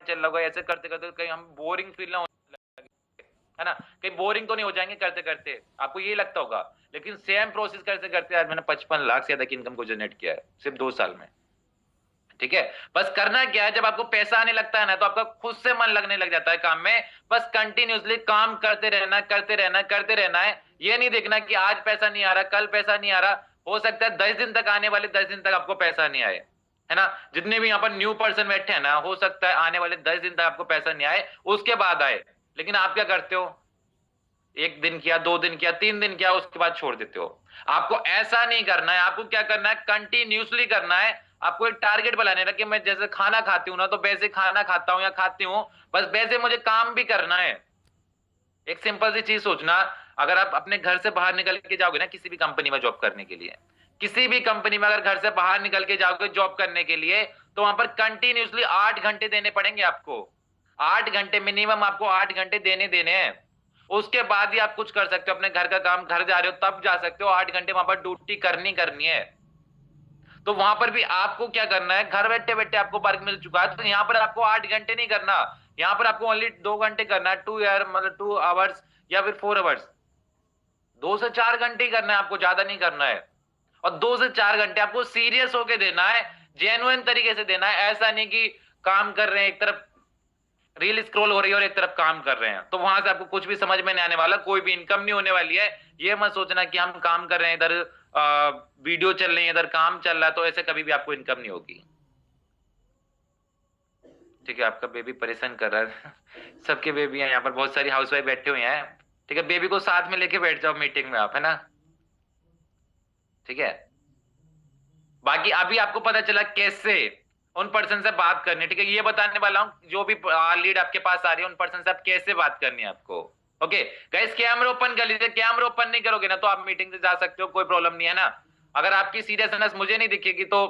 चल रहा होगा, ऐसे करते करते कहीं हम बोरिंग फील ना होने लगे, है ना, कहीं बोरिंग तो नहीं हो जाएंगे करते करते, आपको ये लगता होगा। लेकिन सेम प्रोसेस करते करते आज मैंने 55 लाख से ज्यादा की इनकम को जनरेट किया है सिर्फ 2 साल में। ठीक है, बस करना क्या है, जब आपको पैसा आने लगता है ना तो आपका खुद से मन लगने लग जाता है काम में। बस कंटिन्यूअसली काम करते रहना, करते रहना, करते रहना है। ये नहीं देखना कि आज पैसा नहीं आ रहा, कल पैसा नहीं आ रहा। हो सकता है 10 दिन तक, आने वाले 10 दिन तक आपको पैसा नहीं आए, है ना। जितने भी यहाँ पर न्यू पर्सन बैठे हैं ना, हो सकता है आने वाले 10 दिन तक आपको पैसा नहीं आए, उसके बाद आए। लेकिन आप क्या करते हो, 1 दिन किया, 2 दिन किया, 3 दिन किया, उसके बाद छोड़ देते हो। आपको ऐसा नहीं करना है, आपको क्या करना है, कंटिन्यूसली करना है। आपको एक टारगेट बनाने का कि मैं जैसे खाना खाती हूँ ना, तो वैसे खाना खाता हूँ या खाती हूँ, बस वैसे मुझे काम भी करना है। एक सिंपल सी चीज सोचना, अगर आप अपने घर से बाहर निकल के जाओगे ना किसी भी कंपनी में जॉब करने के लिए, किसी भी कंपनी में अगर घर से बाहर निकल के जाओगे जॉब करने के लिए, तो वहां पर कंटिन्यूसली 8 घंटे देने पड़ेंगे आपको। 8 घंटे मिनिमम, आपको 8 घंटे देने देने हैं। उसके बाद ही आप कुछ कर सकते हो, अपने घर का काम, घर जा रहे हो तब जा सकते हो। 8 घंटे वहां पर ड्यूटी करनी करनी है। तो वहां पर भी आपको क्या करना है, घर बैठे बैठे आपको वर्क मिल चुका है, तो यहाँ पर आपको 8 घंटे नहीं करना, यहाँ पर आपको ओनली 2 घंटे करना है, 2 ईयर मतलब 2 आवर्स या फिर 4 आवर्स। 2 से 4 घंटे ही करना है आपको, ज्यादा नहीं करना है। और 2 से 4 घंटे आपको सीरियस होके देना है, जेन्युइन तरीके से देना है। ऐसा नहीं कि काम कर रहे हैं, एक तरफ रील स्क्रॉल हो रही है और एक तरफ काम कर रहे हैं, तो वहां से आपको कुछ भी समझ में नहीं आने वाला, कोई भी इनकम नहीं होने वाली है। ये मत सोचना कि हम काम कर रहे हैं, इधर वीडियो चल रही है, इधर काम चल रहा है, तो ऐसे कभी भी आपको इनकम नहीं होगी। ठीक है, आपका बेबी परेशान कर रहा है सबके बेबी हैं यहाँ पर, बहुत सारी हाउसवाइफ बैठे हुए हैं। ठीक है, बेबी को साथ में लेके बैठ जाओ मीटिंग में आप, है ना। ठीक है, बाकी अभी आपको पता चला कैसे उन पर्सन से बात करनी है। ठीक है, ये बताने वाला हूँ, जो भी लीड आपके पास आ रही है उन पर्सन से आप कैसे बात करनी है आपको। ओके गाइस, कैमरा ओपन कर लीजिए। कैमरा ओपन नहीं करोगे ना तो आप मीटिंग से जा सकते हो, कोई प्रॉब्लम नहीं है ना। अगर आपकी सीरियसनेस मुझे नहीं दिखेगी तो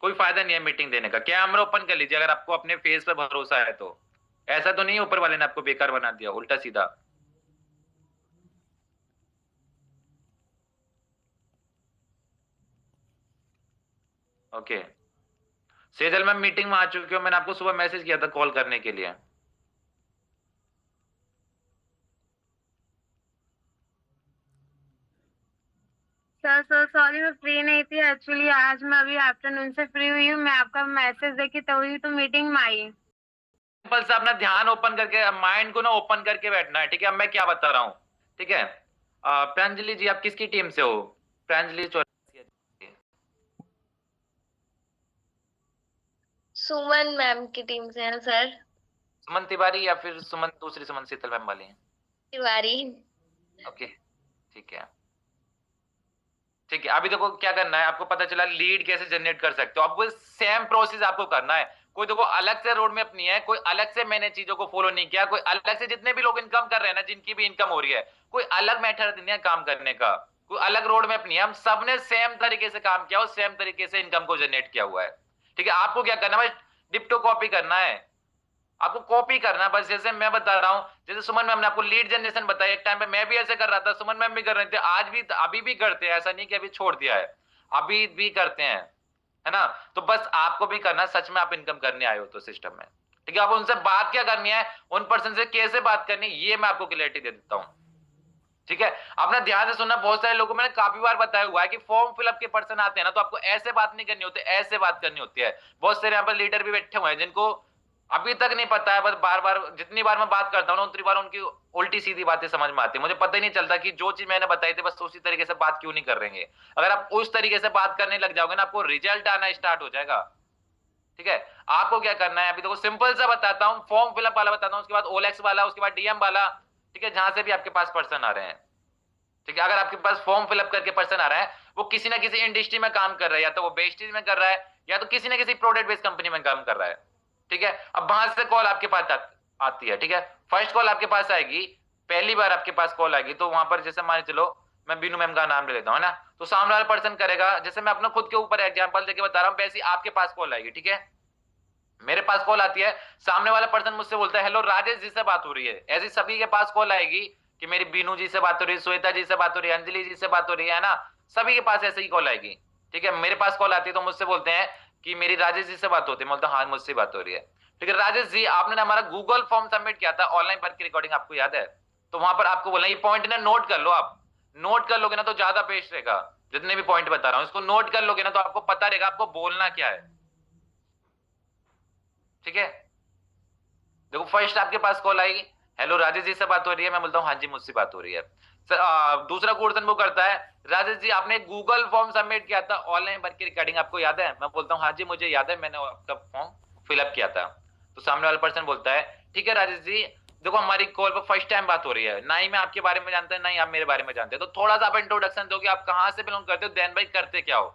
कोई फायदा नहीं है मीटिंग देने का। कैमरा ओपन कर लीजिए अगर आपको अपने फेस पे भरोसा है तो। ऐसा तो नहीं ऊपर वाले ने आपको बेकार बना दिया उल्टा सीधा। ओके, सेजल मैम मीटिंग में आ चुके हो, मैंने आपको सुबह मैसेज किया था कॉल करने के लिए। सर सर सॉरी, मैं फ्री नहीं थी एक्चुअली। आज मैं अभी आफ्टरनून से फ्री हुई हूँ। मैं आपका मैसेज देखी तभी तो मीटिंग में आई। सिंपल से अपना ध्यान ओपन करके, माइंड को ना ओपन करके बैठना है। ठीक है, अब मैं क्या बता रहा हूँ। ठीक है, प्रांजलि जी आप किसकी टीम से हो? प्रांजलि चौरसिया जी। सुमन मैम की टीम से है सर। सुमन तिवारी या फिर सुमन, दूसरी सुमन शीतल मैम वाली हैं? तिवारी। ओके, ठीक है। ठीक है, अभी देखो क्या करना है, आपको पता चला लीड कैसे जनरेट कर सकते हो। अब वो सेम प्रोसेस आपको करना है। कोई देखो अलग से रोड मैप नहीं है, कोई अलग से मैंने चीजों को फॉलो नहीं किया, कोई अलग से, जितने भी लोग इनकम कर रहे हैं ना, जिनकी भी इनकम हो रही है, कोई अलग मेथड नहीं है काम करने का, कोई अलग रोड मैप नहीं है। हम सबने सेम तरीके से काम किया और सेम तरीके से इनकम को जनरेट किया हुआ है। ठीक है, आपको क्या करना है, डिप्टो कॉपी करना है। आपको कॉपी करना, बस जैसे मैं बता रहा हूं, जैसे सुमन मैम ने आपको लीड जनरेशन बताया, एक टाइम पे मैं भी ऐसे कर रहा था, सुमन मैम भी कर रहे थे, आज भी अभी भी करते हैं, ऐसा नहीं कि अभी छोड़ दिया है, अभी भी करते हैं, है ना। तो बस आपको भी करना, सच में आप इनकम करने आए हो तो सिस्टम में। ठीक है, अब उनसे बात क्या करनी है, उन पर्सन से कैसे बात करनी है, ये मैं आपको क्लियरिटी दे देता हूं। ठीक है, अपना ध्यान से सुनना। बहुत सारे लोगों, मैंने काफी बार बताया हुआ है कि फॉर्म फिलअप के पर्सन आते हैं ना, तो आपको ऐसे बात नहीं करनी होती, ऐसे बात करनी होती है। बहुत सारे यहाँ पर लीडर भी बैठे हुए हैं जिनको अभी तक नहीं पता है, बस बार बार, जितनी बार मैं बात करता हूँ ना उतनी बार उनकी उल्टी सीधी बातें समझ में आती है। मुझे पता ही नहीं चलता कि जो चीज मैंने बताई थी बस उसी तरीके से बात क्यों नहीं कर रहे हैं। अगर आप उस तरीके से बात करने लग जाओगे ना, आपको रिजल्ट आना स्टार्ट हो जाएगा। ठीक है, आपको क्या करना है, अभी देखो सिंपल सा बताता हूँ, फॉर्म फिलअप वाला बताता हूँ, उसके बाद ओलेक्स वाला, उसके बाद डीएम वाला। ठीक है, जहां से भी आपके पास पर्सन आ रहे हैं। ठीक है, अगर आपके पास फॉर्म फिलअप करके पर्सन आ रहा है, वो किसी ना किसी इंडस्ट्री में काम कर रहा है, या तो वो बेस्टीज में कर रहा है, या तो किसी ना किसी प्रोडक्ट बेस्ड कंपनी में काम कर रहा है। ठीक है, अब वहां से कॉल आपके पास आती है। ठीक है, फर्स्ट कॉल आपके पास आएगी, पहली बार आपके पास कॉल आएगी, तो वहां पर जैसे मान चलो मैं बीनू मैम का नाम ले लेता हूँ ना, तो सामने वाला पर्सन करेगा, जैसे मैं अपना खुद के ऊपर एग्जाम्पल देके बता रहा हूँ, वैसे आपके पास कॉल आएगी। ठीक है, मेरे पास कॉल आती है, सामने वाला पर्सन मुझसे बोलता है हेलो राजेश जी से बात हो रही है, ऐसी सभी के पास कॉल आएगी कि मेरी बीनू जी से बात हो रही है, श्वेता जी से बात हो रही है, अंजलि जी से बात हो रही है ना, सभी के पास ऐसे ही कॉल आएगी। ठीक है, मेरे पास कॉल आती है तो मुझसे बोलते हैं कि मेरी राजेश जी से बात होती है, मैं बोलता हूँ हाँ मुझसे बात हो रही है। ठीक है राजेश जी, आपने ना हमारा गूगल फॉर्म सबमिट किया था ऑनलाइन वर्क की रिकॉर्डिंग, आपको याद है? तो वहां पर आपको बोला, ये पॉइंट ना नोट कर लो, आप नोट कर लोगे ना तो ज्यादा बेस्ट रहेगा। जितने भी पॉइंट बता रहा हूँ इसको नोट कर लोगे ना तो आपको पता रहेगा आपको बोलना क्या है। ठीक है, देखो फर्स्ट आपके पास कॉल आएगी, हेलो राजेश जी से बात हो रही है? मैं बोलता हूँ हाँ जी मुझसे बात हो रही है। सर दूसरा क्वेश्चन वो करता है, राजेश जी आपने गूगल फॉर्म सबमिट किया था ऑनलाइन वर्क की रिकॉर्डिंग, आपको याद है? मैं बोलता हूँ हाँ जी मुझे याद है, मैंने आपका फॉर्म फिलअप किया था। तो सामने वाला पर्सन बोलता है, ठीक है राजेश जी, देखो हमारी कॉल पर फर्स्ट टाइम बात हो रही है, ना ही मैं आपके बारे में जानता, ना ही आप मेरे बारे में जानते, तो थोड़ा सा आप इंट्रोडक्शन दो कि आप कहाँ से बिलोंग करते हो, देन भाई करते क्या हो।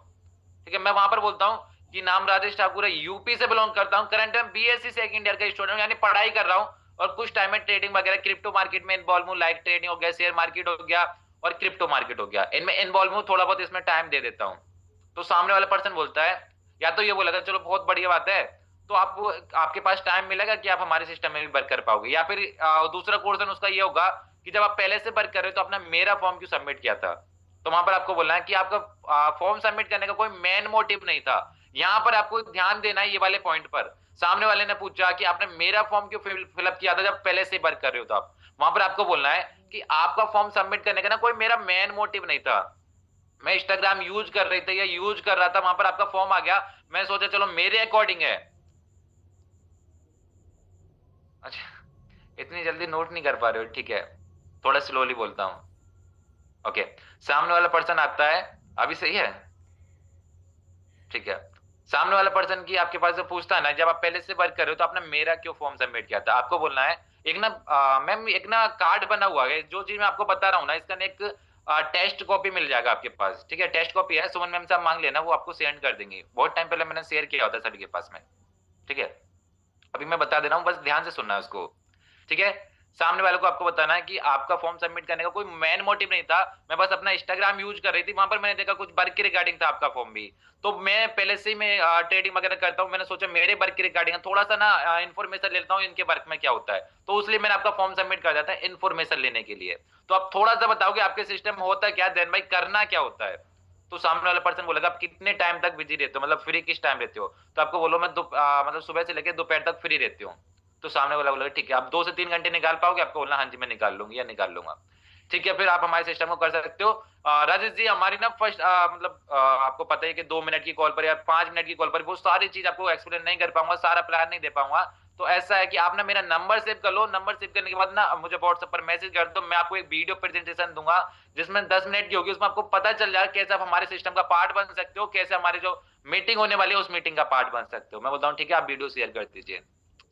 ठीक है, मैं वहां पर बोलता हूँ कि नाम राजेश ठाकुर है, यूपी से बिलोंग करता हूँ, करंट में बीएससी सेकंड ईयर का स्टूडेंट हूँ, यानी पढ़ाई कर रहा हूँ, और कुछ टाइम में ट्रेडिंग वगैरह क्रिप्टो मार्केट में इन्वॉल्व हूँ, लाइक ट्रेडिंग हो गया, शेयर मार्केट हो गया और क्रिप्टो मार्केट हो गया, इनमें इन्वॉल्व हूँ, थोड़ा बहुत इसमें टाइम दे देता हूँ। तो सामने वाला पर्सन बोलता है, या तो ये बोलेगा चलो बहुत बढ़िया बात है, तो आपके पास टाइम मिलेगा कि आप हमारे सिस्टम में भी वर्क कर पाओगे, या फिर दूसरा क्वेश्चन उसका ये होगा कि जब आप पहले से वर्क कर रहे हो तो अपना मेरा फॉर्म क्यों सबमिट किया था। तो वहां पर आपको बोलना है कि आपका फॉर्म सबमिट करने का कोई मेन मोटिव नहीं था। यहाँ पर आपको ध्यान देना है ये वाले पॉइंट पर। सामने वाले ने पूछा कि आपने मेरा फॉर्म क्यों फिलअप किया था जब पहले से वर्क कर रहे हो, तो आप वहां पर आपको बोलना है कि आपका फॉर्म सबमिट करने का ना कोई मेरा मेन मोटिव नहीं था, मैं इंस्टाग्राम यूज कर रही थी या यूज कर रहा था, वहां पर आपका फॉर्म आ गया, मैं सोचा चलो मेरे अकॉर्डिंग है। अच्छा, इतनी जल्दी नोट नहीं कर पा रहे हो, ठीक है, थोड़ा स्लोली बोलता हूं। ओके, सामने वाला पर्सन आता है, अभी सही है? ठीक है, सामने वाला पर्सन की आपके पास से पूछता है ना, जब आप पहले से वर्क कर रहे हो तो आपने मेरा क्यों फॉर्म सबमिट किया था, आपको बोलना है एक ना मैम एक ना कार्ड बना हुआ है, जो चीज मैं आपको बता रहा हूँ ना इसका एक टेस्ट कॉपी मिल जाएगा आपके पास। ठीक है, टेस्ट कॉपी है, सुमन मैम से आप मांग लेना, वो आपको सेंड कर देंगे, बहुत टाइम पहले मैंने शेयर किया होता सभी के पास में। ठीक है, अभी मैं बता दे रहा हूँ, बस ध्यान से सुनना है उसको। ठीक है, सामने वाले को आपको बताना है कि आपका फॉर्म सबमिट करने का कोई मेन मोटिव नहीं था, मैं बस अपना इंस्टाग्राम यूज कर रही थी, वहां पर मैंने देखा कुछ वर्क के रिगार्डिंग था आपका फॉर्म भी, तो मैं पहले से ही मैं ट्रेडिंग वगैरह करता हूँ, मैंने सोचा मेरे वर्क के रिगार्डिंग थोड़ा सा ना इन्फॉर्मेशन लेता हूँ इनके वर्क में क्या होता है, तो इसलिए मैंने आपका फॉर्म सबमिट कर दिया था इन्फॉर्मेशन लेने के लिए। तो आप थोड़ा सा बताओगे आपके सिस्टम में होता क्या, देन भाई करना क्या होता है। तो सामने वाला पर्सन बोलेगा आप कितने टाइम तक बिजी रहते हो, मतलब फ्री किस टाइम रहते हो, तो आपको बोलो मैं मतलब सुबह से लेकर दोपहर तक फ्री रहती हूँ। तो सामने वाला बोलेगा ठीक है, आप 2 से 3 घंटे निकाल पाओगे, आपको बोलना हाँ जी मैं निकाल लूंगी या निकाल लूंगा। ठीक है, फिर आप हमारे सिस्टम को कर सकते हो। राजेश जी हमारी ना फर्स्ट मतलब आपको पता है कि 2 मिनट की कॉल पर या 5 मिनट की कॉल पर वो सारी चीज आपको एक्सप्लेन नहीं कर पाऊंगा, सारा प्लान नहीं दे पाऊंगा, तो ऐसा है कि आप ना मेरा नंबर सेव कर लो, नंबर सेव करने के बाद ना मुझे व्हाट्सएप पर मैसेज कर दो, मैं आपको एक वीडियो प्रेजेंटेशन दूंगा जिसमें 10 मिनट की होगी, उसमें आपको पता चल जाएगा कैसे आप हमारे सिस्टम का पार्ट बन सकते हो, कैसे हमारी जो मीटिंग होने वाली है उस मीटिंग का पार्ट बन सकते हो। मैं बोलता हूँ ठीक है, आप वीडियो शेयर कर दीजिए।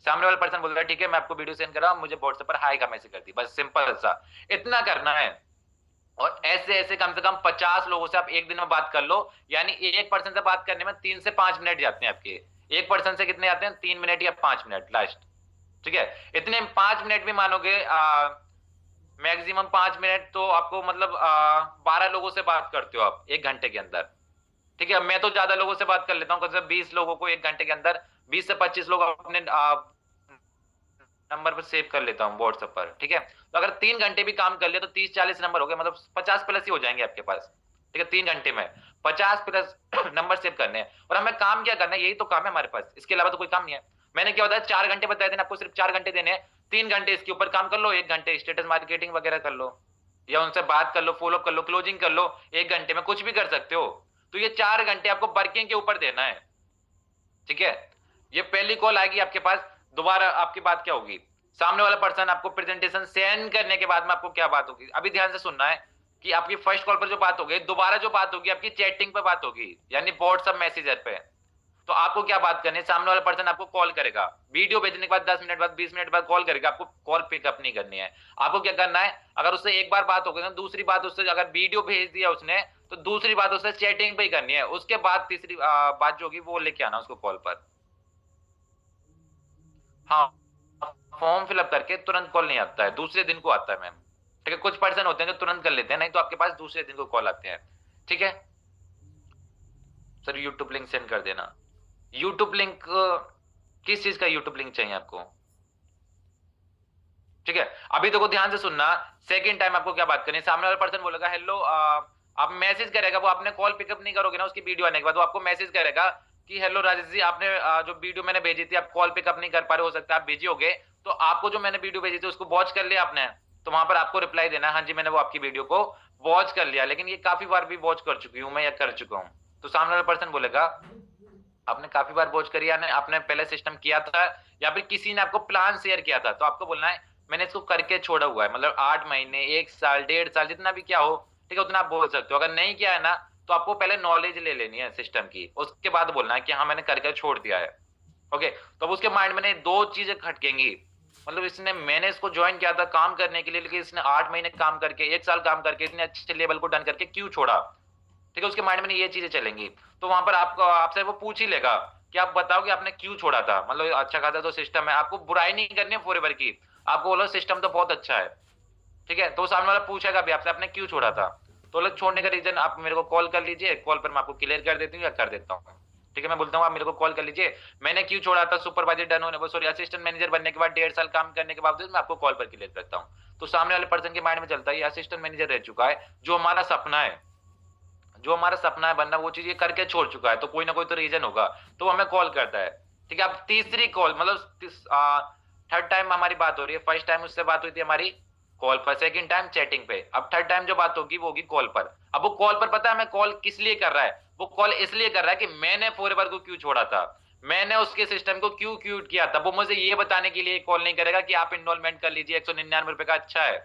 सामने वाला पर्सन बोल रहा है ठीक है मैं आपको वीडियो सेंड कर रहा हूँ, मुझे व्हाट्सएप पर हाई का मैसेज कर दी, बस सिंपल सा इतना करना है। और ऐसे ऐसे कम से कम 50 लोगों से आप एक दिन में बात कर लो, यानी एक पर्सन से बात करने में 3 से 5 मिनट जाते हैं आपके, एक पर्सन से कितने आते हैं, 3 मिनट या 5 मिनट लास्ट। ठीक है, इतने 5 मिनट भी मानोगे मैक्सिमम 5 मिनट, तो आपको मतलब 12 लोगों से बात करते हो आप 1 घंटे के अंदर। ठीक है, मैं तो ज्यादा लोगों से बात कर लेता हूँ, 20 लोगों को 1 घंटे के अंदर, 20 से 25 लोग अपने नंबर पर सेव कर लेता हूँ व्हाट्सएप पर। ठीक है, तो अगर 3 घंटे भी काम कर लिया तो 30-40 नंबर हो गए, मतलब 50 प्लस ही हो जाएंगे आपके पास। ठीक है, 3 घंटे में 50 प्लस नंबर सेव करने हैं, और हमें काम क्या करना है, यही तो काम है हमारे पास, इसके अलावा तो कोई काम नहीं है। मैंने क्या होता है 4 घंटे बताए थे आपको, सिर्फ 4 घंटे देने हैं, 3 घंटे इसके ऊपर काम कर लो, 1 घंटे स्टेटस मार्केटिंग वगैरह कर लो, या उनसे बात कर लो, फॉलोअप कर लो, क्लोजिंग कर लो, 1 घंटे में कुछ भी कर सकते हो। तो ये 4 घंटे आपको वर्किंग के ऊपर देना है। ठीक है, ये पहली कॉल आएगी आपके पास, दोबारा आपकी बात क्या होगी, सामने वाला पर्सन आपको प्रेजेंटेशन सेंड करने के बाद में आपको क्या बात होगी, अभी ध्यान से सुनना है कि आपकी फर्स्ट कॉल पर जो बात होगी, दोबारा जो बात होगी आपकी चैटिंग पर बात होगी, यानी व्हाट्सएप मैसेजर पे। तो आपको क्या बात करनी है, सामने वाला पर्सन आपको कॉल करेगा, वीडियो भेजने के बाद 10 मिनट बाद 20 मिनट बाद कॉल करेगा, आपको कॉल पिकअप नहीं करनी है। आपको क्या करना है, अगर उससे एक बार बात हो गई ना, दूसरी बात उससे अगर वीडियो भेज दिया उसने, तो दूसरी बात उससे चैटिंग पे ही करनी है, उसके बाद तीसरी बात जो होगी वो लेके आना उसको कॉल पर। हाँ, फॉर्म फिलअप करके तुरंत कॉल नहीं आता है, दूसरे दिन को आता है मैम। ठीक है, कुछ पर्सन होते हैं जो तुरंत कर लेते हैं, नहीं तो आपके पास दूसरे दिन को कॉल आते हैं। ठीक है सर, यूट्यूब लिंक सेंड कर देना। यूट्यूब लिंक किस चीज का यूट्यूब लिंक चाहिए आपको? ठीक है, अभी देखो ध्यान से सुनना, सेकंड टाइम आपको क्या बात करनी है, सामने वाला पर्सन बोलेगा हेलो, आप मैसेज करेगा, वो आपने कॉल पिकअप नहीं करोगे ना, उसकी वीडियो आने के बाद वो आपको मैसेज करेगा कि हेलो राजेश जी, आपने जो वीडियो मैंने भेजी थी आप कॉल पिकअप नहीं कर पा रहे, हो सकता है आप बिजी हो गए, तो आपको जो मैंने वीडियो भेजी थी उसको वॉच कर लिया आपने? तो वहां पर आपको रिप्लाई देना है हाँ जी मैंने वो आपकी वीडियो को वॉच कर लिया, लेकिन ये काफी बार भी वॉच कर चुकी हूँ मैं या कर चुका हूँ। तो सामने वाला पर्सन बोलेगा आपने काफी बार वॉच करी, या आपने पहले सिस्टम किया था, या फिर किसी ने आपको प्लान शेयर किया था, तो आपको बोलना है मैंने इसको करके छोड़ा हुआ है, मतलब 8 महीने, 1 साल, 1.5 साल, जितना भी क्या हो, ठीक है, उतना आप बोल सकते हो। अगर नहीं किया है ना, तो आपको पहले नॉलेज ले लेनी है सिस्टम की, उसके बाद बोलना है कि हाँ मैंने करके छोड़ दिया है। ओके, तो अब उसके माइंड में दो चीजें खटकेंगी, मतलब इसने, मैंने इसको ज्वाइन किया था काम करने के लिए, लेकिन इसने 8 महीने काम करके, 1 साल काम करके, इतने अच्छे लेवल को डन करके क्यों छोड़ा, ठीक है, उसके माइंड में ये चीजें चलेंगी। तो वहां पर आपको, आपसे वो पूछ ही लेगा कि आप बताओ कि आपने क्यों छोड़ा था, मतलब अच्छा खासा तो सिस्टम है, आपको बुराई नहीं करनी है फॉरएवर की, आपको बोलो सिस्टम तो बहुत अच्छा है, ठीक है। तो सामने वाला पूछेगा भी आपसे आपने क्यों छोड़ा था, तो लोग छोड़ने का रीजन आप मेरे को कॉल कर लीजिए, कॉल पर मैं आपको क्लियर कर देती हूँ या कर देता हूँ, ठीक है। मैं बोलता हूँ आप मेरे को कॉल कर लीजिए, मैंने क्यों छोड़ा था, सुपरवाइजर डन होने, सॉरी असिस्टेंट मैनेजर बनने के बाद 1.5 साल काम करने के बावजूद मैं आपको कॉल पर क्लियर करता हूँ। तो सामने वाले पर्सन के माइंड में चलता है ये असिस्टेंट मैनेजर रह चुका है, जो हमारा सपना है, जो हमारा सपना है बनना, वो चीज ये करके छोड़ चुका है, तो कोई ना कोई तो रीजन होगा, तो हमें कॉल करता है, ठीक है। अब तीसरी कॉल, मतलब थर्ड टाइम हमारी बात हो रही है, फर्स्ट टाइम उससे बात हुई थी हमारी कॉल पर, सेकंड टाइम चैटिंग पे, अब थर्ड टाइम जो बात होगी वो होगी कॉल पर। अब वो कॉल पर पता है हमें कॉल किस लिए कर रहा है, वो कॉल इसलिए कर रहा है कि मैंने फॉरएवर को क्यों छोड़ा था, मैंने उसके सिस्टम को क्यों क्यूट किया था, वो मुझे ये बताने के लिए कॉल नहीं करेगा कि आप इनरोलमेंट कर लीजिए 199 रुपए का, अच्छा है,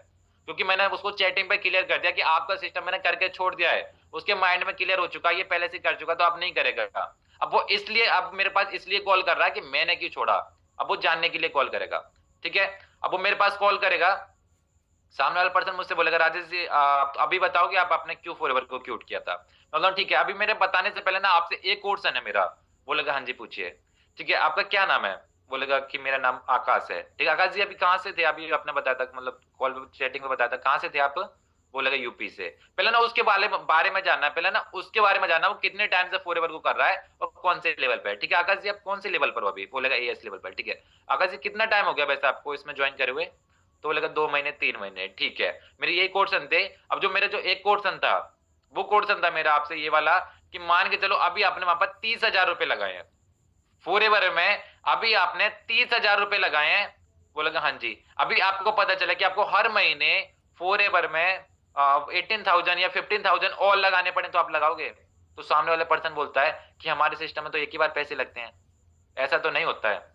क्योंकि मैंने उसको चैटिंग पे क्लियर कर दिया कि आपका सिस्टम मैंने करके छोड़ दिया है, उसके माइंड में क्लियर हो चुका है, ये पहले से कर चुका, तो अब नहीं करेगा। अब वो इसलिए, अब मेरे पास इसलिए कॉल कर रहा है कि मैंने क्यों छोड़ा, अब वो जानने के लिए कॉल करेगा, ठीक है। अब वो मेरे पास कॉल करेगा, सामने वाला पर्सन मुझसे बोलेगा राजेश जी आप अभी बताओ कि आप आपने क्यों फॉरएवर को क्यूट किया था। मैं बोला ठीक है, अभी मेरे बताने से पहले ना आपसे एक क्वेश्चन है मेरा। बोलेगा हाँ जी पूछिए। ठीक है, आपका क्या नाम है? बोलेगा कि मेरा नाम आकाश है। ठीक है, आकाश जी अभी कहाँ से थे? अभी आपने बताया था, मतलब कॉल चैटिंग में बताया था, कहाँ से थे आप? बोलेगा यूपी से। पहले ना उसके बारे में जानना है, पहले ना उसके बारे में जानना, वो कितने टाइम से फॉरएवर को कर रहा है और कौन से लेवल पे है। ठीक है आकाश जी, आप कौन से लेवल पर हो अभी? बोलेगा एएस लेवल पर। ठीक है आकाश जी, कितना टाइम हो गया वैसे आपको इसमें ज्वाइन करे हुए? तो बोलेगा 2 महीने 3 महीने। ठीक है, मेरे यही क्वेश्चन थे। अब जो मेरा जो एक क्वेश्चन था, वो क्वेश्चन था मेरा आपसे ये वाला कि मान के चलो अभी आपने वहां पर 30,000 रुपए लगाए हैं फॉरएवर में, अभी आपने 30,000 रुपए लगाए हैं। बोलेगा हाँ जी। अभी आपको पता चला कि आपको हर महीने फॉरएवर में 18,000 या 15,000 और लगाने पड़े, तो आप लगाओगे? तो सामने वाले पर्सन बोलता है कि हमारे सिस्टम में तो एक ही बार पैसे लगते हैं, ऐसा तो नहीं होता है।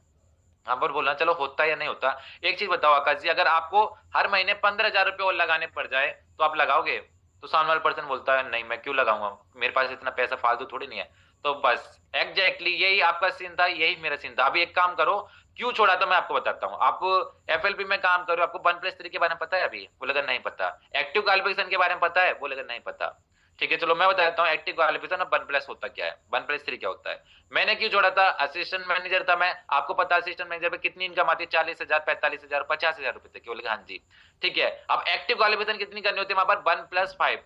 हाँ पर बोलना चलो होता है या नहीं होता। एक चीज बताओ आकाश जी, अगर आपको हर महीने 15,000 रुपए और लगाने पड़ जाए तो आप लगाओगे? तो सामने वाला पर्सन बोलता है नहीं मैं क्यों लगाऊंगा, मेरे पास इतना पैसा फालतू थोड़ी नहीं है। तो बस एग्जैक्टली यही आपका सीन था, यही मेरा सीन था। अभी एक काम करो, क्यों छोड़ा था मैं आपको बताता हूँ। आप एफएलपी में काम करो, आपको 1+3 के बारे में पता है? अभी बोलेगा नहीं पता। एक्टिव क्वालिफिकेशन के बारे में पता है? बोलेगा नहीं पता। ठीक है चलो मैं बताता हूँ एक्टिव क्वालिफिकेशन और 1+ होता क्या है, 1+3 क्या होता है। मैंने क्यों जोड़ा था? असिस्टेंट मैनेजर था मैं, आपको पता है असिस्टेंट मैनेजर पे कितनी इनकम आती है? 40,000, 45,000, 50,000 रुपए तक। बोलेगा हाँ जी। ठीक है, अब एक्टिव क्वालिफिकेशन कितनी करनी होती है वहां पर? 1+5।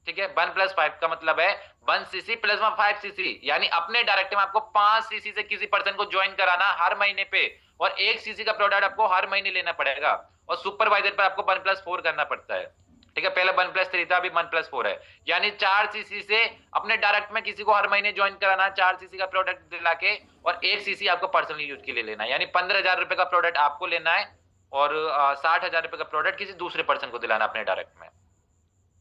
ठीक है, 1+5 का मतलब है 1cc प्लस 5cc, यानी अपने डायरेक्ट में आपको 5cc से किसी पर्सन को ज्वाइन कराना हर महीने पे, और 1cc का प्रोडक्ट आपको हर महीने लेना पड़ेगा, और सुपरवाइजर पर आपको 1+4 करना पड़ता है। ठीक है, पहले 1+3 था, अभी 1+4 है, यानी 4cc से अपने डायरेक्ट में किसी को हर महीने ज्वाइन कराना, 4cc का प्रोडक्ट दिला के, और 1cc आपको पर्सनली यूज के लिए लेना है, यानी 15,000 रुपए का प्रोडक्ट आपको लेना है, और 60,000 रुपए का प्रोडक्ट किसी दूसरे पर्सन को दिलाना अपने डायरेक्ट में।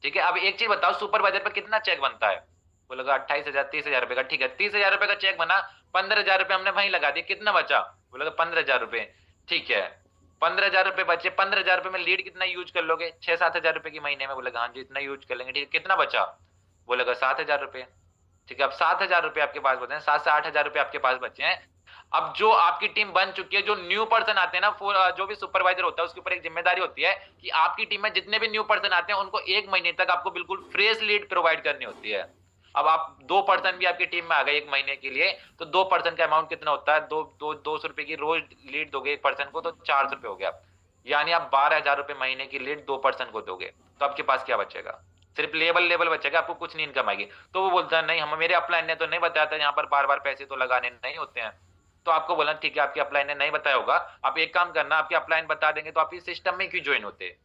ठीक है, अब एक चीज बताओ, सुपरवाइजर पर कितना चेक बनता है? बोलेगा 28,000, 30,000 रुपए का। ठीक है, 30,000 रुपए का चेक बना, 15,000 रुपए हमने वहीं लगा दिए, कितना बचा? बोलेगा 15,000 रुपए। ठीक है, 15,000 रुपए बचे, 15,000 रुपए में लीड कितना यूज कर लोगे? 6-7 हजार रुपए की महीने में। बोलेगा हाँ जी इतना यूज कर लेंगे। ठीक है, कितना बचा? बोलेगा 7,000 रुपए। ठीक है, अब 7,000 रुपए आपके पास बचे हैं, 7 से 8,000 रुपए आपके पास बचे हैं। अब जो आपकी टीम बन चुकी है, जो न्यू पर्सन आते हैं ना, जो भी सुपरवाइजर होता है उसके ऊपर एक जिम्मेदारी होती है कि आपकी टीम में जितने भी न्यू पर्सन आते हैं उनको 1 महीने तक आपको बिल्कुल फ्रेश लीड प्रोवाइड करनी होती है। अब आप 2 पर्सन भी आपकी टीम में आ गए 1 महीने के लिए, तो 2 पर्सन का अमाउंट कितना होता है? 200 रुपए की रोज लीड दोगे एक पर्सन को, तो 400 रुपए हो गया, यानी आप 12,000 रुपए महीने की लीड 2 पर्सन को दोगे, तो आपके पास क्या बचेगा? सिर्फ लेवल बचेगा, आपको कुछ नहीं इनकम आएगी। तो वो बोलता है नहीं, हम मेरे अपलाइन ने तो नहीं बताया था यहाँ पर बार बार पैसे तो लगाने नहीं होते हैं। तो आपको बोला ठीक है, आपके अपलाइन ने नहीं बताया होगा, आप एक काम करना, आपके अपलाइन बता देंगे तो आप इस सिस्टम में क्यों ज्वाइन होते?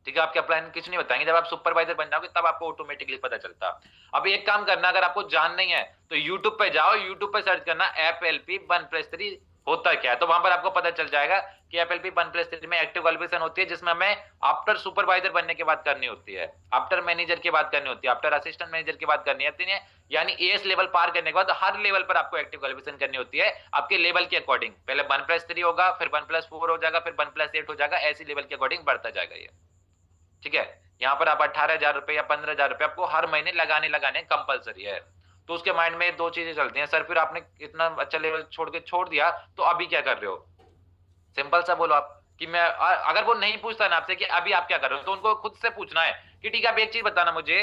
ठीक है, आपके अपलाइन कुछ नहीं बताएंगे, जब आप सुपरवाइजर बन जाओगे तब आपको ऑटोमेटिकली पता चलता। अब एक काम करना, अगर आपको जान नहीं है तो यूट्यूब पे जाओ, यूट्यूब पे सर्च करना FLP 1+3 होता क्या है, तो वहां पर आपको पता चल जाएगा कि FLP 1+3 में एक्टिव क्वालिफिकेशन होती है, जिसमें हमें आफ्टर सुपरवाइजर बनने के बाद करनी होती है, आफ्टर मैनेजर की बात करनी होती है, आफ्टर असिस्टेंट मैनेजर की बात करनी होती है, यानी एस लेवल पार करने के बाद हर लेवल पर आपको एक्टिव क्वालिफिकेशन करनी होती है आपके लेवल के अकॉर्डिंग। पहले 1+3 होगा, फिर 1+4 हो जाएगा, फिर 1+8 हो जाएगा, ऐसी लेवल के अकॉर्डिंग बढ़ता जाएगा ये। ठीक है, यहाँ पर आप 18,000 रुपए या 15,000 रुपए आपको हर महीने लगाने कंपलसरी है। तो उसके माइंड में दो चीजें चलती हैं, सर फिर आपने इतना अच्छा लेवल छोड़ दिया तो अभी क्या कर रहे हो, सिंपल सा बोलो आप कि मैं अगर वो नहीं पूछता ना आपसे कि अभी आप क्या कर रहे हो, तो उनको खुद से पूछना है कि ठीक है आप एक चीज बताना मुझे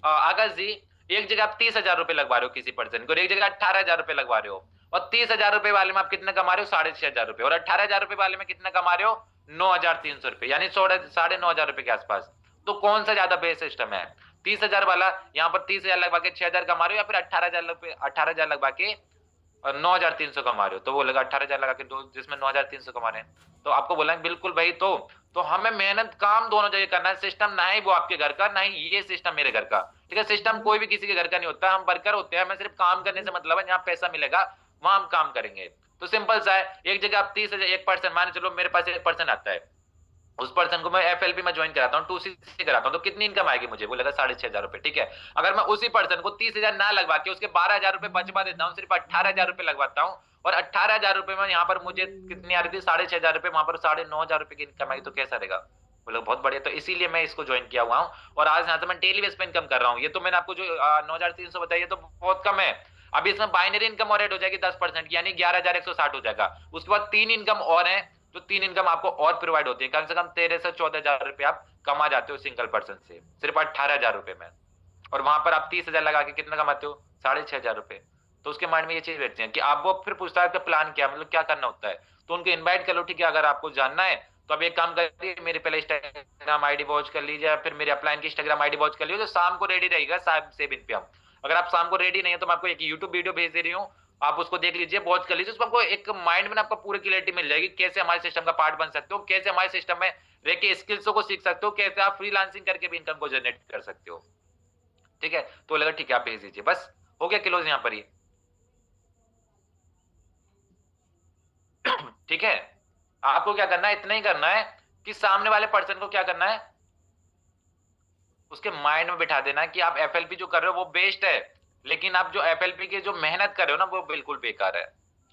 आकाश जी, एक जगह आप 30,000 रुपए लगवा रहे हो किसी पर्सन को, एक जगह 18,000 रुपए लगवा रहे हो, और 30,000 रुपए वाले में आप कितना कमा रहे हो, 6,500 रुपए, और 18,000 रुपए वाले में कितना कमा रहे हो, 9,300 रुपए, यानी 9,500 रुपए के आसपास। तो कौन सा ज्यादा बेस्ट सिस्टम है, 30,000 वाला यहाँ पर 30,000 लगवा के 6,000 कमा रहे हो, या फिर 18,000 लगवा के और 9,300 कमा रहे हो, तो वो लगा 18,000 लगा के दो जिसमें 9,300 कमा रहे हैं, तो आपको बोला बिल्कुल भाई। तो हमें मेहनत काम दोनों जगह करना है, सिस्टम ना ही वो आपके घर का, ना ही ये सिस्टम मेरे घर का। ठीक है, सिस्टम कोई भी किसी के घर का नहीं होता, हम वर्कर होते हैं, हमें सिर्फ काम करने से मतलब है, जहाँ पैसा मिलेगा वहां हम काम करेंगे। तो सिंपल सा है, एक जगह आप 30,000 एक पर्सन, मान चलो मेरे पास एक पर्सन आता है, उस पर्सन को मैं FLP में ज्वाइन कराता हूँ, 2C कराता हूँ, तो कितनी इनकम आएगी मुझे, वो लगा 6,500 रुपए। ठीक है, अगर मैं उसी पर्सन को 30,000 ना लगवा के उसके 12,000 रुपए बचवा देता हूँ, सिर्फ 18,000 रुपए लगवाता हूँ, और 18,000 रुपए में यहाँ पर मुझे कितनी आ रही थी, 6,500 रुपए, वहां पर 9,500 रुपए की इनकम आई, तो कैसा रहेगा, बोलो बहुत बढ़िया। तो इसीलिए मैं इसको ज्वाइन किया हुआ हूँ, और आज यहाँ से मैं डेली बेस पे इनकम कर रहा हूँ। ये तो मैंने आपको जो 9,300 बताई है तो बहुत कम है, अभी इसमें बाइनरी इनकम और ऐड हो जाएगी 10%, यानी 11,160 हो जाएगा। उसके बाद 3 इनकम और है, जो 3 इनकम आपको और प्रोवाइड होती है, कम से कम 13 से 14,000 रुपए आप कमा जाते हो सिंगल पर्सन से, सिर्फ 18,000 रुपए में, और वहां पर आप 30,000 लगा के कितना कमाते हो, 6,500 रुपए। तो उसके माइंड में ये चीज बैठती है कि आप वो फिर पूछता है आपका प्लान क्या, मतलब क्या करना होता है, तो उनको इन्वाइट कर लो। ठीक है, अगर आपको जानना है तो अब एक काम करिए, मेरे पहले इंस्टाग्राम आईडी वॉच कर लीजिए, फिर मेरे अपलाइन की इंस्टाग्राम आईडी वॉच कर लीजिए, जो शाम को रेडी रहेगा 7 पे हम। अगर आप शाम को रेडी नहीं है तो मैं आपको एक यूट्यूब वीडियो भेज दे रही हूँ, आप उसको देख लीजिए, वॉच कर लीजिए, उसमें आपको एक माइंड में आपको पूरी क्लियरिटी मिल जाएगी, कैसे हमारे सिस्टम का पार्ट बन सकते हो, कैसे हमारे सिस्टम में रह के स्किल्सों को सीख सकते हो, कैसे आप फ्रीलांसिंग करके भी इनकम को जनरेट कर सकते हो। ठीक है, तो लगा ठीक है आप भेज दीजिए, बस हो गया क्लोज यहाँ पर ही। ठीक है, आपको क्या करना है, इतना ही करना है कि सामने वाले पर्सन को क्या करना है, उसके माइंड में बिठा देना कि आप FLP जो कर रहे हो वो बेस्ट है, लेकिन आप जो FLP की जो मेहनत कर रहे हो ना वो बिल्कुल बेकार है।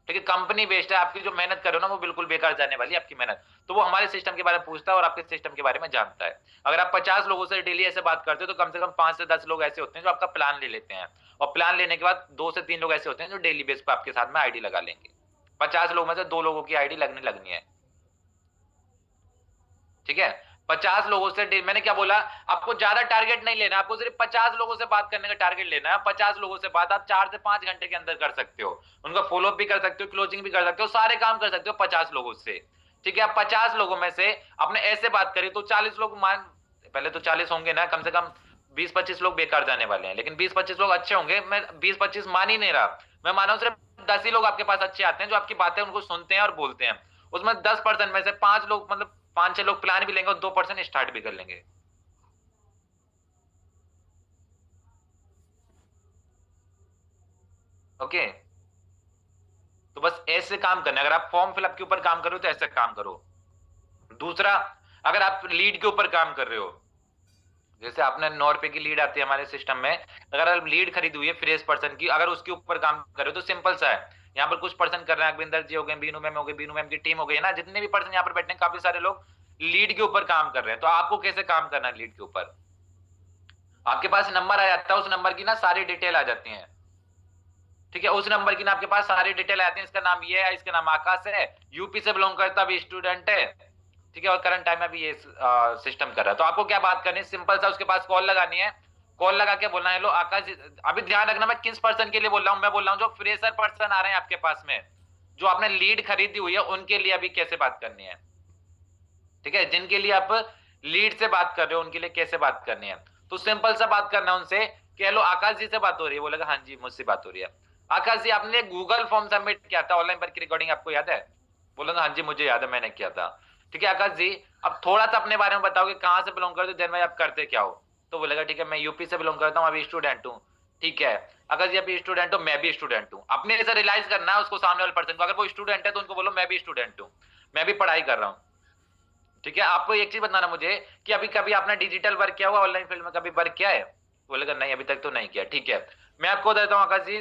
ठीक है, कंपनी बेस्ट है, आपकी जो मेहनत कर रहे हो ना वो बिल्कुल बेकार जाने वाली है आपकी मेहनत। तो वो हमारे सिस्टम के बारे में पूछता है और आपके सिस्टम के बारे में जानता है। अगर आप 50 लोगों से डेली ऐसे बात करते हो तो कम से कम 5 से 10 लोग ऐसे होते हैं जो आपका प्लान ले लेते हैं, और प्लान लेने के बाद 2 से 3 लोग ऐसे होते हैं जो डेली बेस पर आपके साथ में आईडी लगा लेंगे। 50 लोगों में से 2 लोगों की आईडी लगनी है। ठीक है, 50 लोगों से, मैंने क्या बोला, आपको ज्यादा टारगेट नहीं लेना, आपको सिर्फ 50 लोगों से बात करने का टारगेट लेना है। 50 लोगों से बात आप 4 से 5 घंटे के अंदर कर सकते हो, उनका फॉलोअप भी कर सकते हो, क्लोजिंग भी कर सकते हो, सारे काम कर सकते हो 50 लोगों से। ठीक है, आप 50 लोगों में से आपने ऐसे बात करी तो 40 लोग पहले तो 40 होंगे ना, कम से कम 20-25 लोग बेकार जाने वाले हैं, लेकिन 20-25 लोग अच्छे होंगे। मैं 20-25 मान ही नहीं रहा, मैं माना हूं सिर्फ 10 ही लोग आपके पास अच्छे आते हैं जो आपकी बातें उनको सुनते हैं और बोलते हैं। उसमें 10% में से 5 लोग, मतलब 5-6 लोग प्लान भी लेंगे और 2% स्टार्ट भी कर लेंगे। ओके, तो बस ऐसे काम करना है। अगर आप फॉर्म फिलअप के ऊपर काम कर रहे हो तो ऐसे काम करो। दूसरा, अगर आप लीड के ऊपर काम कर रहे हो, जैसे आपने 9 रुपए की लीड आती है हमारे सिस्टम में, अगर आप लीड खरीदी हुई है फ्रेश पर्सन की, अगर उसके ऊपर काम कर रहे हो तो सिंपल सा है, यहाँ पर कुछ पर्सन कर रहे हैं, अकविंदर जी हो गए, बीनू मैम हो गए, बीनू मैम की टीम हो गई है ना, जितने भी पर्सन यहाँ पर बैठे हैं काफी सारे लोग लीड के ऊपर काम कर रहे हैं। तो आपको कैसे काम करना है लीड के ऊपर, आपके पास नंबर आ जाता है, उस नंबर की ना सारी डिटेल आ जाती है। ठीक है, उस नंबर की ना आपके पास सारी डिटेल आती है, इसका नाम ये है, इसका नाम आकाश है, यूपी से बिलोंग करता है, स्टूडेंट है। ठीक है, और करंट टाइम में भी ये सिस्टम कर रहा है। तो आपको क्या बात करनी है, सिंपल सा उसके पास कॉल लगानी है, कॉल लगा के बोलना है, हेलो आकाश जी, अभी ध्यान रखना मैं किस पर्सन के लिए बोल रहा हूँ, मैं बोल रहा हूँ जो फ्रेशर पर्सन आ रहे हैं आपके पास में, जो आपने लीड खरीदी हुई है, उनके लिए अभी कैसे बात करनी है। ठीक है, जिनके लिए आप लीड से बात कर रहे हो उनके लिए कैसे बात करनी है। तो सिंपल सा बात करना है उनसे कि हेलो आकाश जी से बात हो रही है, बोलेगा हाँ जी मुझसे बात हो रही है। आकाश जी आपने गूगल फॉर्म सबमिट किया था ऑनलाइन पर की रिकॉर्डिंग आपको याद है, बोलेगा हाँ जी मुझे याद है मैंने किया था। ठीक है आकाश जी, अब थोड़ा सा अपने बारे में बताओ कि कहाँ से बिलोंग करते हो, देन भाई आप करते क्या हो। तो बोलेगा ठीक है मैं यूपी से बिलोंग करता हूँ, अभी स्टूडेंट हूँ। ठीक है अगर जी अभी स्टूडेंट हो, मैं भी स्टूडेंट हूँ, अपने से रियलाइज करना है उसको, सामने वाले पर्सन को। अगर वो स्टूडेंट है तो उनको बोलो मैं भी स्टूडेंट हूँ, मैं भी पढ़ाई कर रहा हूँ। ठीक है आपको एक चीज बताना मुझे कि अभी कभी आपने डिजिटल वर्क किया हुआ, ऑनलाइन फील्ड में कभी वर्क किया है। बोलेगा नहीं अभी तक तो नहीं किया। ठीक है मैं आपको देता हूँ आकाश जी,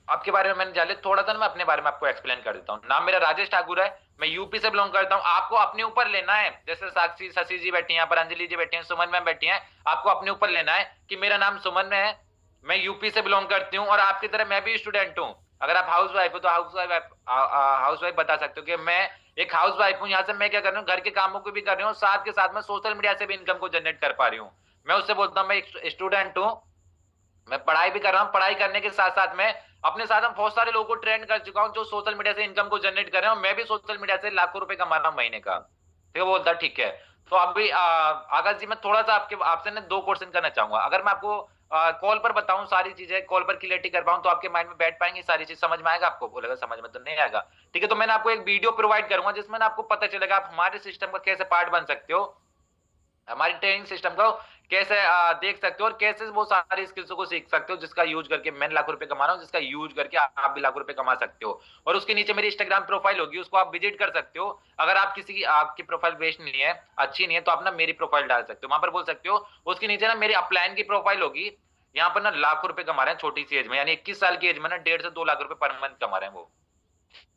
आपके बारे में मैंने जान लिया थोड़ा सा ना, मैं अपने बारे में आपको एक्सप्लेन कर देता हूँ। नाम मेरा राजेश ठाकुर है, मैं यूपी से बिलोंग करता हूँ। आपको अपने ऊपर लेना है, जैसे साक्षी शशि जी बैठी हैं यहाँ पर, अंजलि जी बैठी हैं, सुमन मैम बैठी हैं, आपको अपने ऊपर लेना है कि मेरा नाम सुमन है, मैं यूपी से बिलोंग करती हूँ और आपकी तरह मैं भी स्टूडेंट हूँ। अगर आप हाउस वाइफ हो तो हाउस वाइफ बता सकते हो कि मैं एक हाउस वाइफ हूँ, यहाँ से मैं क्या कर रही हूँ, घर के कामों को भी कर रही हूँ, साथ के साथ में सोशल मीडिया से भी इनकम को जनरेट कर पा रही हूँ। मैं उससे बोलता हूँ मैं एक स्टूडेंट हूँ, मैं पढ़ाई भी कर रहा हूँ, पढ़ाई करने के साथ साथ में अपने साथ में बहुत सारे लोगों को ट्रेंड कर चुका हूँ जो सोशल मीडिया से इनकम को जनरेट कर रहे हैं, मैं भी सोशल मीडिया से लाखों रुपए कमा रहा हूँ महीने का। ठीक है बोलता ठीक है। तो अभी आकाश जी मैं थोड़ा सा आपसे ना 2 क्वेश्चन करना चाहूंगा। अगर मैं आपको कॉल पर बताऊं सारी चीजें, कॉल पर क्लियरिटी कर पाऊं, तो आपके माइंड में बैठ पाएंगी सारी चीज, समझ में आएगा आपको। बोलेगा समझ में तो नहीं आएगा। ठीक है तो मैंने आपको एक वीडियो प्रोवाइड करूंगा जिसमें आपको पता चलेगा आप हमारे सिस्टम का कैसे पार्ट बन सकते हो, हमारी ट्रेनिंग सिस्टम को कैसे देख सकते हो और कैसे वो सारी स्किल्स को सीख सकते हो, जिसका यूज करके मैं लाखों रुपए कमा रहा हूँ, जिसका यूज करके आप भी लाखों रुपए कमा सकते हो। और उसके नीचे मेरी इंस्टाग्राम प्रोफाइल होगी, उसको आप विजिट कर सकते हो। अगर आप किसी की आपकी प्रोफाइल बेस्ट नहीं है, अच्छी नहीं है, तो आप ना मेरी प्रोफाइल डाल सकते हो, वहां पर बोल सकते हो। उसके नीचे ना मेरी अपलाइन की प्रोफाइल होगी, यहाँ पर ना लाखों रुपए कमा रहे हैं छोटी सी एज में, यानी 21 साल की एज में ना 1.5 से 2 लाख रुपए पर मंथ कमा रहे हैं वो।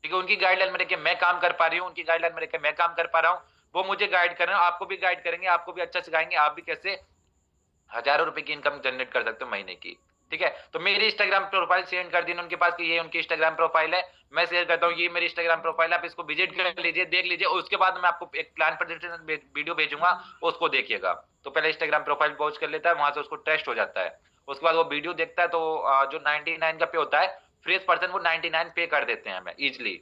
ठीक है उनकी गाइडलाइन में रहकर मैं काम कर पा रही हूँ, उनकी गाइडलाइन में रहकर मैं काम कर पा रहा हूँ, वो मुझे गाइड कर रहे हैं, आपको भी गाइड करेंगे, आपको भी अच्छा सिखाएंगे, आप भी कैसे हजारों रुपए की इनकम जनरेट कर सकते हो महीने की। ठीक है तो मेरी इंस्टाग्राम प्रोफाइल सेंड कर दी उनके पास कि ये उनकी इंस्टाग्राम प्रोफाइल है, मैं शेयर करता हूँ ये मेरी इंस्टाग्राम प्रोफाइल है, आप इसको विजिट कर लीजिए, देख लीजिए। उसके बाद मैं आपको एक प्लान प्रेजेंटेशन वीडियो भेजूंगा, उसको देखिएगा। तो पहले इंस्टाग्राम प्रोफाइल पहुंच कर लेता है, वहां से उसको टेस्ट हो जाता है, उसके बाद वो वीडियो देखता है, तो जो 99 का पे होता है फ्रेश पर्सन, वो 99 पे कर देते हैं हमें इजिली।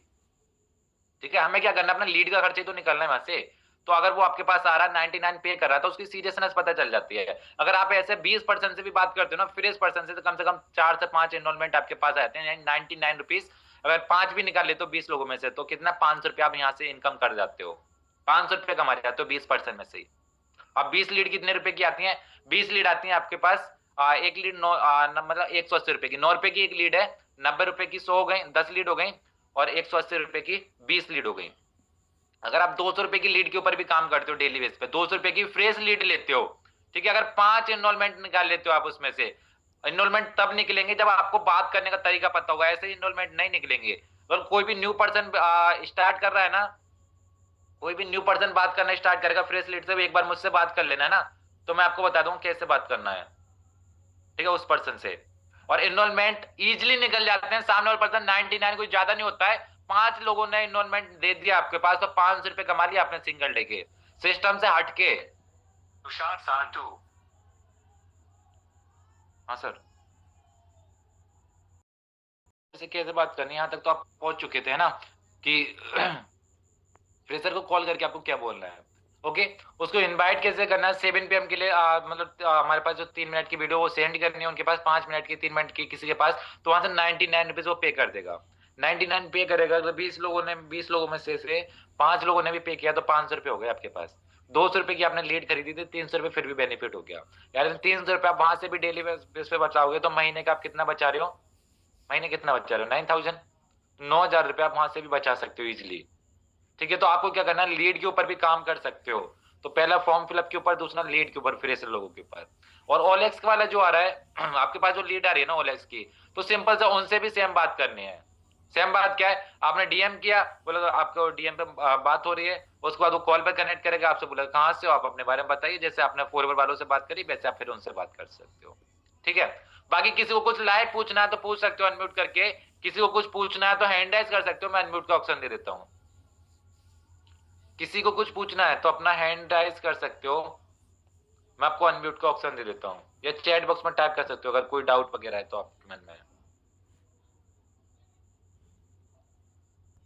ठीक है हमें क्या करना है, अपना लीड का खर्चे तो निकलना है वहां से। तो अगर वो आपके पास आ रहा है 99 पे कर रहा है, तो उसकी सीरियसनेस पता चल जाती है। अगर आप ऐसे 20% से भी बात करते हो ना, फ्रेश पर्सन से, तो कम 4 से 5 एनरोलमेंट आपके पास आते हैं, 99 रुपीज। अगर 5 भी निकाल ले तो 20 लोगों में से, तो कितना 500 रुपया आप यहाँ से इनकम कर जाते हो, 500 रुपये कमा जाते हो 20% में से। अब 20 लीड कितने रुपए की आती है, 20 लीड आती है आपके पास एक लीड मतलब 180 रुपए की, 9 रुपए की एक लीड है, 90 रुपए की 100 हो गई, 10 लीड हो गई, और 180 रुपए की 20 लीड हो गई। अगर आप 200 रुपए की लीड के ऊपर भी काम करते हो डेली बेस पे, 200 रुपए की फ्रेश लीड लेते हो, ठीक है, अगर 5 एनरोलमेंट निकाल लेते हो आप उसमें से, एनरोलमेंट तब निकलेंगे जब आपको बात करने का तरीका पता होगा, ऐसे एनरोलमेंट नहीं निकलेंगे। अगर कोई भी न्यू पर्सन स्टार्ट कर रहा है ना, कोई भी न्यू पर्सन बात करना स्टार्ट करेगा फ्रेश लीड से, एक बार मुझसे बात कर लेना है ना, तो मैं आपको बता दूंगा कैसे बात करना है। ठीक है उस पर्सन से, और एनरोलमेंट इजिली निकल जाते हैं। सामने वाला पर्सन 99 कोई ज्यादा नहीं होता है, 5 लोगों ने एनरोलमेंट दे दिया आपके पास, तो 500 रुपए कमा लिया आपने सिंगल डे के, सिस्टम से हटके। तुषार साटू, हाँ सर, से कैसे बात करनी है, यहाँ तक तो आप पहुंच चुके थे ना कि फ्रेशर को कॉल करके आपको क्या बोलना है। ओके उसको इनवाइट कैसे करना है, 7 PM के लिए मतलब हमारे पास जो 3 मिनट की वीडियो वो सेंड करनी है उनके पास, 5 मिनट की 3 मिनट की किसी के पास, तो वहां से 99 रुपीज वो पे कर देगा, 99 पे करेगा। तो 20 लोगों में से 5 लोगों ने भी पे किया, तो 500 रुपए हो गए आपके पास। 200 रुपए की आपने लीड खरीदी थी, 300 रुपए फिर भी बेनिफिट हो गया यार। 300 रुपए आप वहां से भी डेली बेस पे बचाओगे, तो महीने का आप कितना बचा रहे हो, महीने कितना बचा रहे हो, 9000, 9000 रुपए आप वहां से भी बचा सकते हो इजिली। ठीक है तो आपको क्या करना है, लीड के ऊपर भी काम कर सकते हो। तो पहला फॉर्म फिलअप के ऊपर, दूसरा लीड के ऊपर, फ्रेशर लोगों के ऊपर। और ओलेक्स वाला जो आ रहा है आपके पास जो लीड आ रही है ना ओलेक्स की, तो सिंपल से उनसे भी सेम बात करनी है। सेम बात क्या है, आपने डीएम किया, बोला आपको डीएम पे बात हो रही है, उसके बाद वो कॉल पर कनेक्ट करेगा आपसे, बोला कहाँ से हो आप, अपने बारे में बताइए, जैसे आपने फॉरवर्ड वालों से बात करी वैसे आप फिर उनसे बात कर सकते हो। ठीक है बाकी किसी को कुछ लाइव पूछना है तो पूछ सकते हो अनम्यूट करके, किसी को कुछ पूछना है तो हैंड राइज कर सकते हो, मैं अनम्यूट का ऑप्शन दे देता हूँ। किसी को कुछ पूछना है तो अपना हैंड राइज कर सकते हो, मैं आपको अनम्यूट का ऑप्शन दे देता हूँ, या चैट बॉक्स में टाइप कर सकते हो अगर कोई डाउट वगैरह है तो आपके मन में।